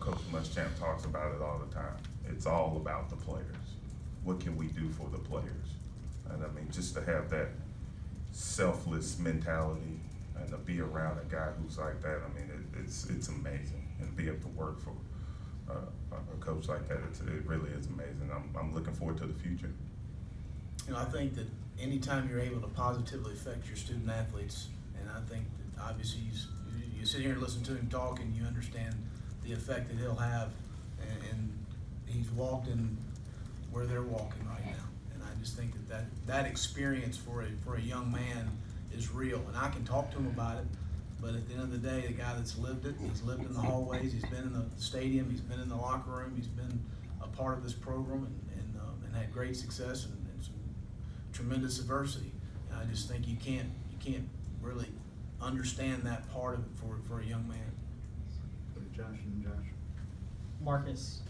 Coach Muschamp talks about it all the time. It's all about the players. What can we do for the players? And I mean, just to have that selfless mentality and to be around a guy who's like that, I mean, it's amazing. And to be able to work for a coach like that, it really is amazing. I'm looking forward to the future. You know, I think that anytime you're able to positively affect your student athletes, and I think that obviously you sit here and listen to him talk and you understand the effect that he'll have, and he's walked in where they're walking right now. And I just think that experience for a young man is real. And I can talk to him about it, but at the end of the day, the guy that's lived it, he's lived in the hallways, he's been in the stadium, he's been in the locker room, he's been a part of this program and had great success and some tremendous adversity. And I just think you can't really understand that part of it for a young man. Josh and Josh. Marcus,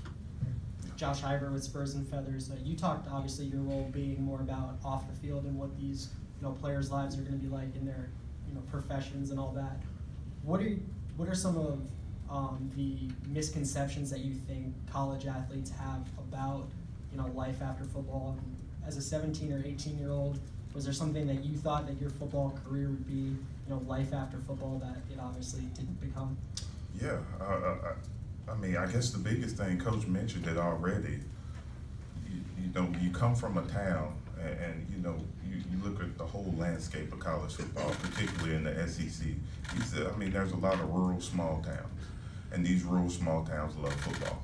Josh Hyber with Spurs and Feathers. You talked obviously your role being more about off the field and what these players' lives are going to be like in their professions and all that. What are some of the misconceptions that you think college athletes have about life after football? As a 17 or 18-year-old, was there something that you thought that your football career would be, life after football, that it obviously didn't become? Yeah, I mean, I guess the biggest thing, Coach mentioned it already. You come from a town, and you look at the whole landscape of college football, particularly in the SEC. He said, I mean, there's a lot of rural small towns, and these rural small towns love football.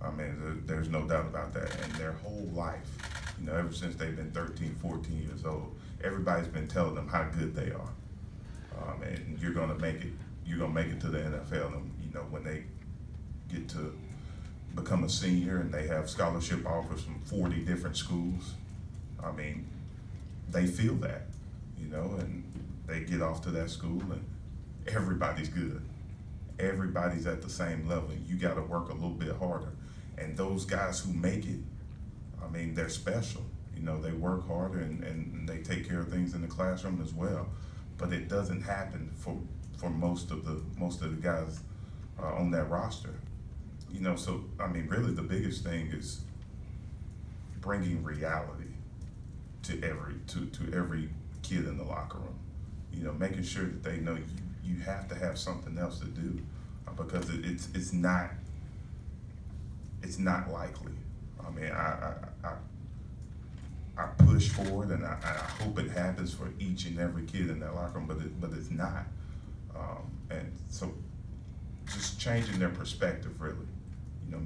I mean, there's no doubt about that. And their whole life, ever since they've been 13, 14 years old, everybody's been telling them how good they are. And you're gonna make it to the NFL. And when they get to become a senior and they have scholarship offers from 40 different schools, I mean, they feel that, and they get off to that school and everybody's good. Everybody's at the same level. You got to work a little bit harder. And those guys who make it, I mean, they're special. They work harder and they take care of things in the classroom as well. But it doesn't happen for most of the guys on that roster. So I mean, really, the biggest thing is bringing reality to every kid in the locker room. Making sure that they know you have to have something else to do, because it's not likely. I mean, I push for it, and I hope it happens for each and every kid in that locker room, but it's not. And so, just changing their perspective, really.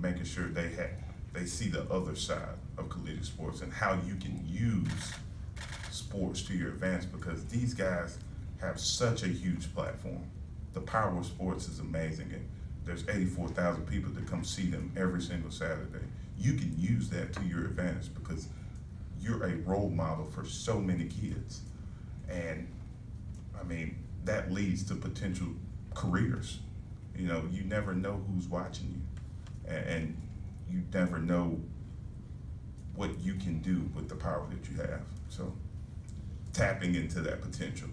Making sure they see the other side of collegiate sports and how you can use sports to your advantage, because these guys have such a huge platform. The power of sports is amazing, and there's 84,000 people that come see them every single Saturday. You can use that to your advantage because you're a role model for so many kids. And I mean, that leads to potential careers. You never know who's watching you, and you never know what you can do with the power that you have. So tapping into that potential